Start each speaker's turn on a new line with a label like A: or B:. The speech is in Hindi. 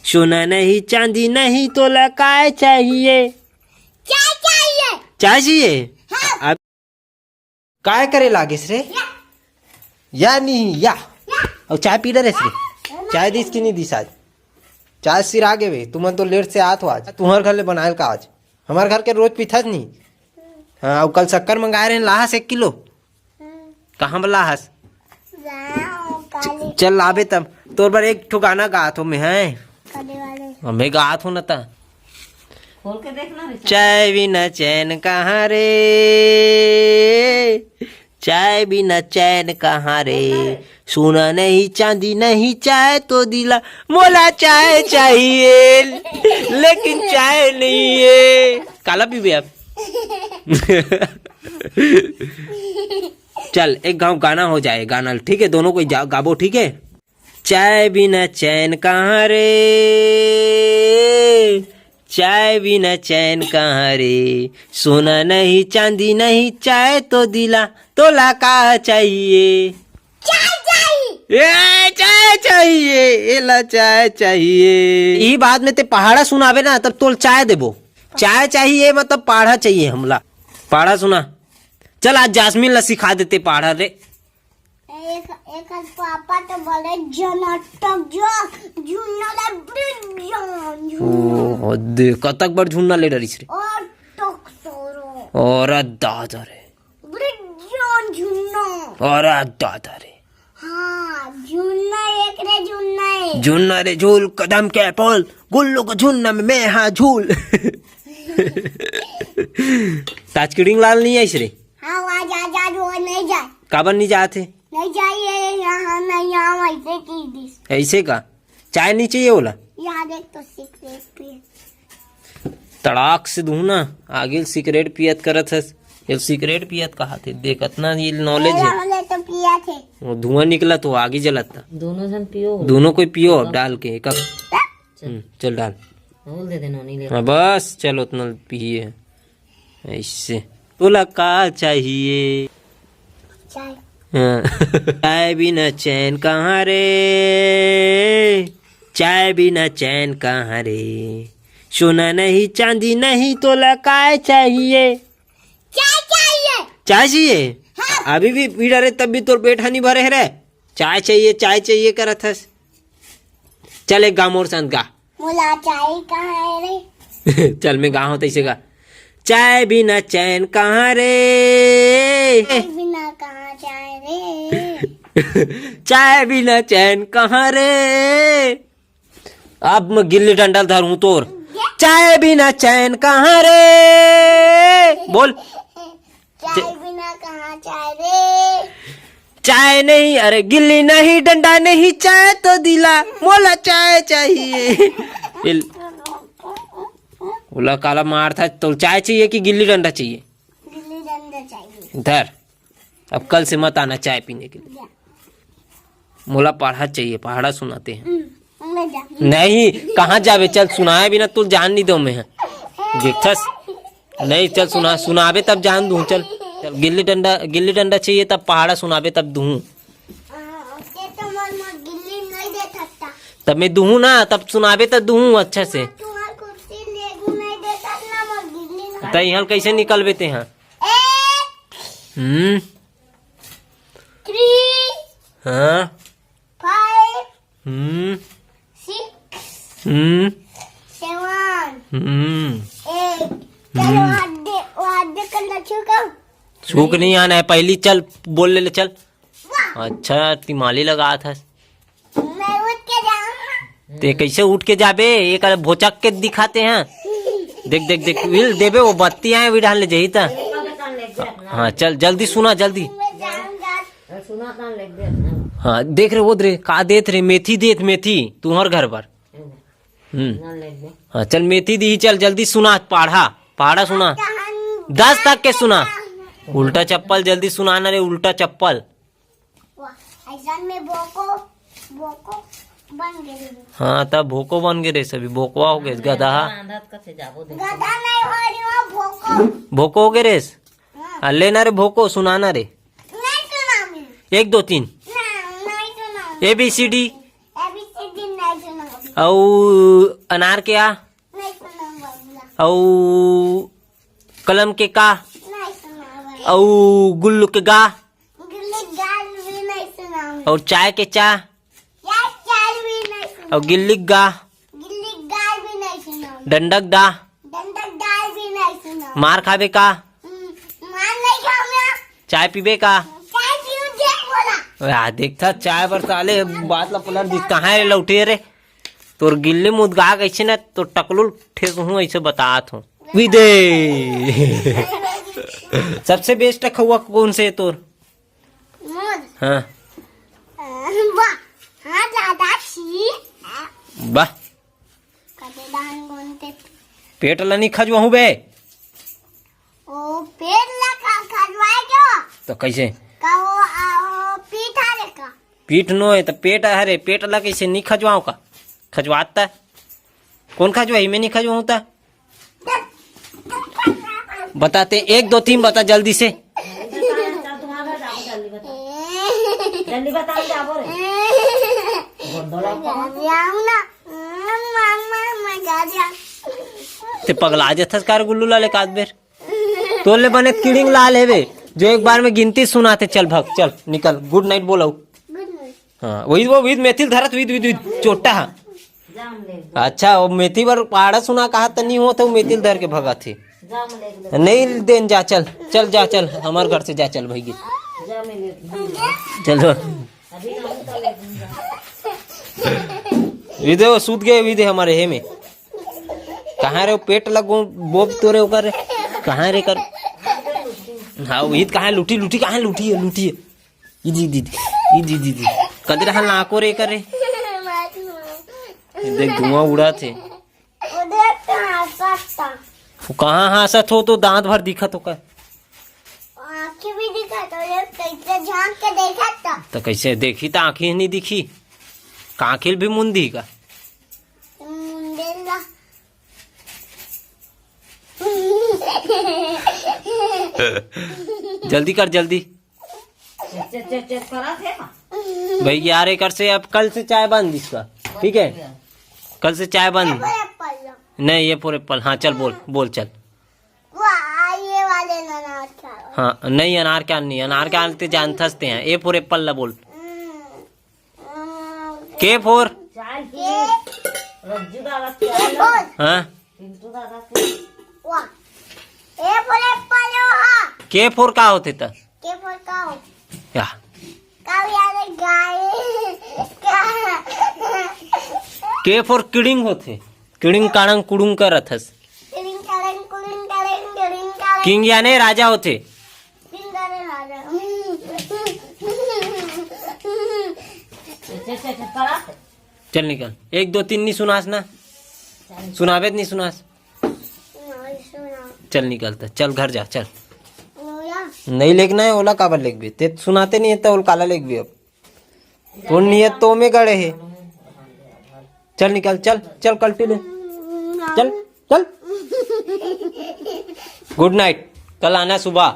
A: सोना नहीं चांदी नहीं तोला काय चाहिए?
B: चाय चाहिए।
A: चाय चाहिए?
B: हाँ।
A: अब काय करे लागेस रे? या नहीं या और चाय पी रेस रे? चाय दिस की नहीं दिस आज? चाय सिर आगे वे तुम तो लेट से आत हो आज। तुम्हारे घर ले बनायल का आज? हमारे घर के रोज पीथस नहीं। हाँ और कल शक्कर मंगाए रहे लाहस 1 किलो। कहाँ पर लाहस? चल लाबे तब तोर पर एक ठो गाना गात हो मैं है मैं गात हूँ न ता
C: खोल के देखना रे।
A: चाय बिना चैन कहाँ रे, चाय बिना चैन कहाँ रे, सोना नहीं चांदी नहीं चाय तो दिला मोला चाय चाहिए लेकिन चाय नहीं है। काला पीबे आप? चल एक गाँव गाना हो जाए गाना ठीक है दोनों को गाबो ठीक है। चाय बिना चैन कहाँ रे, चाय बिना चैन कहाँ रे, सोना नहीं चांदी नहीं चाय तो दिला तोला का चाहिए?
B: चाय चाहिए।
A: चाय चाहिए एला चाय चाहिए। यही बात में ते पहाड़ा सुनावे ना तब तोल चाय देबो। चाय चाहिए मतलब पहाड़ा चाहिए हमला। पहाड़ा सुना चल आज जास्मीन ला सिखा देते पहाड़ा रे।
B: एक पापा तो बोले जनटक जो झुन्ना ले
A: ओ दे कतक बार झुन्ना ले डरिस रे
B: और टक सोरो
A: और दादा रे
B: ब्रिजन झुन्ना
A: और दादा रे।
B: हाँ झुन्ना एक रे झुन्ना है।
A: झुन्ना रे झूल कदम के पोल गुल्लू को झुन्ना में मैं हाँ झूल। ताजकिड़िंग लाल नहीं आई रे?
B: हाँ आज आजा जो नहीं जाए।
A: काबर नहीं जाते?
B: नहीं चाहिए यहाँ नहीं यहाँ ऐसे की दिस।
A: ऐसे का चाय नहीं चाहिए बोला?
B: याद एक तो सिगरेट पिए।
A: तड़ाक से दूँ ना आगे सिगरेट पियत करत है। ये सिगरेट पियत कहा थे देख इतना ये नॉलेज है।
B: हमने तो पिया थे।
A: वो धुआं निकला तो आगे जलत था।
C: दोनों जन पियो।
A: दोनों को पियो अब डाल के एक चल डाल
C: बोल दे देना नहीं ले।
A: हाँ बस चलो उतना पिए ऐसे। तोला का चाहिए?
B: चाय।
A: चाय बिना चैन कहाँ रे, चाय बिना चैन कहाँ रे, सोना नहीं चांदी नहीं तोला काय चाहिए?
B: चाय चाहिए।
A: चाय चाहिए?
B: हाँ।
A: अभी भी पी रहे तब भी तोर पेट नहीं भरे है रे। चाय चाहिए करत हस। चल एक गा मोर संग गा।
B: मोला चाय कहाँ है रे?
A: चल मैं गा हूँ तैसे गा। चाय बिना चैन कहाँ रे,
B: चाय बिना कहाँ चाय रे,
A: चाय बिना चैन कहाँ रे। अब मैं गिल्ली डंडा धरूं तोर। चाय बिना चैन कहाँ रे बोल।
B: चाय बिना कहाँ चाय रे।
A: चाय नहीं अरे गिल्ली नहीं डंडा नहीं चाय तो दिला मोला चाय चाहिए। बोला काला मार था तो चाय चाहिए कि गिल्ली डंडा चाहिए?
B: गिल्ली डंडा चाहिए।
A: धर अब कल से मत आना चाय पीने के लिए। मोला पढ़ा चाहिए पहाड़ा सुनाते हैं।
B: मैं जा।
A: नहीं कहाँ जावे चल सुनाए बिना तू जान नहीं दो मैं देखथस नहीं चल सुनावे तब जान दूं। चल गिल्ली डंडा चाहिए तब पहाड़ा सुनावे तब दूं।
B: ते तो मन गिल्ली नहीं दे सकता।
A: तब मैं दूं ना तब सुनावे तब दूं अच्छा से।
B: तुम्हार कुर्सी ले नहीं दे सकता मन गिल्ली नहीं।
A: तो यहाँ कैसे निकल बेते हैं?
B: 1 3
A: हाँ
B: 5
A: हम्म
B: 6
A: हम्म
B: 7
A: हम्म
B: 8 चलो हाथ दे कर लच्छू का।
A: सूख नहीं आना है पहली चल बोल ले चल। अच्छा तिमाली लगा था।
B: मैं उठ के जाऊँ।
A: ते कैसे उठ के जाबे एक भोचक के दिखाते हैं। देख देख देख विल देबे वो बत्ती आए भी डाल ले जाही था। हाँ चल जल्दी सुना जल्दी।
B: मैं जाऊँगा।
C: सुना कान लग दे।
A: हाँ देख रहे वो दे का देत रे मेथी देत मेथी तुम्हार घर पर। हाँ चल मेथी दी चल जल्दी सुना पहाड़ा सुना 10 तक के सुना। उल्टा चप्पल जल्दी सुनाना रे उल्टा चप्पल।
B: ऐसा में बोको बन गए।
A: हाँ तब भोको बन गए रे सभी भोकवा हो गए गधा।
B: गधा नहीं हो रही हो भोको।
A: भोको हो गए रे लेना रे भोको सुनाना रे।
B: नहीं सुना मैं।
A: 1 2 3
B: नहीं सुना।
A: ABCD
B: ABCD नहीं सुना।
A: औ अनार के आ
B: नहीं सुना बाबूला।
A: औ कलम के का
B: नहीं सुना बाबूला।
A: औ गुल्लू के गा
B: गिल्ली गाल भी नहीं सुना।
A: और चाय के चा
B: यार चाय भी नहीं सुना।
A: और गिल्ली का
B: गिल्ली गाल भी नहीं सुना।
A: डंडक दा
B: डंडक गाल भी नहीं सुना।
A: मार खाबे का
B: मान नहीं खाऊंगा।
A: चाय पीबे का
B: चाय पीऊं देख बोला।
A: देखता चाय बर साले बात ला पलट दी कहाँ रे लौटे रे तोर गिल्ली मुदगा कैसे ना तो टकलुल ठेक हूँ ऐसे बतात हूँ विदे सबसे बेस्ट खौआ कौन से है तोर
B: मोर।
A: हाँ
B: वाह हाँ दादा छी।
A: वाह
B: कदे दान गोंते।
A: पेट ला नहीं खजवाहू बे
B: ओ पेट लगा खजवाए क्यों?
A: तो कैसे
B: का वो पीठा रे का।
A: पीठ नो है तो पेट हरे पेट ला कैसे नहीं खजवाऊ का खजवाता कौन खजवाई मैं नहीं खजवाऊँ था बताते 1 2 3 बता जल्दी से
C: जल्दी बता जाबो रे
B: जाऊं ना मामा मजा जा।
A: ते पगला जथस कार गुल्लू ला ले काद बेर तोले बने किडिंग ला लेवे जो एक बार में गिनती सुनाते चल भग चल निकल गुड नाइट बोलो
B: गुड नाइट।
A: हाँ वही वो विद मेथिल धरत विद विद विद चोटा हाँ
C: जाम ले
A: अच्छा वो मेथी बर पहाड़ा सुना कहा तो नहीं हो तो मेथिल धर के भगा थी
C: जाम ले
A: नहीं देन जा चल चल जा चल हमारे घर से जा चल भाई
C: जाम ले
A: चलो
C: अभी ना तो ले
A: विदे वो सूत गए विदे हमारे हे में कहाँ रे वो पेट लगो बोब तोरे ओकर रे कहाँ रे कर हाँ ईद कहाँ लूटी लूटी कहाँ लूटी है दीदी दीदी दीदी कदर हाल नाको रे करे देख धुआं उड़ा थे
B: उधर कहाँ सकता।
A: वो कहाँ हंसत हो तो दांत भर दिखत हो कर
B: आँखें भी दिखा तो ये कैसे झांक के देखा था।
A: तो कैसे देखी तो आँखें नहीं दिखी काखिल भी मुंदी का
B: मुंडेला।
A: जल्दी कर जल्दी
C: चेक करा थे ना
A: भाई 11 कर से अब कल से चाय बंद इसका ठीक है कल से चाय बंद
B: पल्ला
A: नहीं ये पूरे पल हाँ चल बोल बोल चल
B: वाह ये वाले ना अच्छा।
A: हाँ नहीं अनार क्या नहीं अनार क्या आनते जानते हंसते हैं ये पूरे पल बोल के फोर
C: चाय की रज्जू दादा की
A: हाँ
C: पिंटू दादा की
B: वाह ये बोले पलो हा
A: के फोर का होते था
B: के बोल काओ
A: या
B: काओ यार गाय
A: के फोर किडिंग होते किडिंग काणंग कुडुंग करत हस
B: टिरिंग टारिंग कुलिंग टारिंग टिरिंग टारिंग
A: किंग याने राजा होते
B: पिंगारे राजा।
C: चेक करा थे
A: चल निकल 1 2 3 नहीं सुनास ना सुनावे नहीं सुनास
B: नहीं सुना।
A: चल निकलता चल घर जा चल
B: नोया
A: नहीं लिखना है ओला काबर लिख भी ते सुनाते नहीं है तो ओल काला लिख भी अब तो नियत तो में गड़े है चल निकल चल चल कल्टी ले चल चल गुड नाइट कल आना सुबह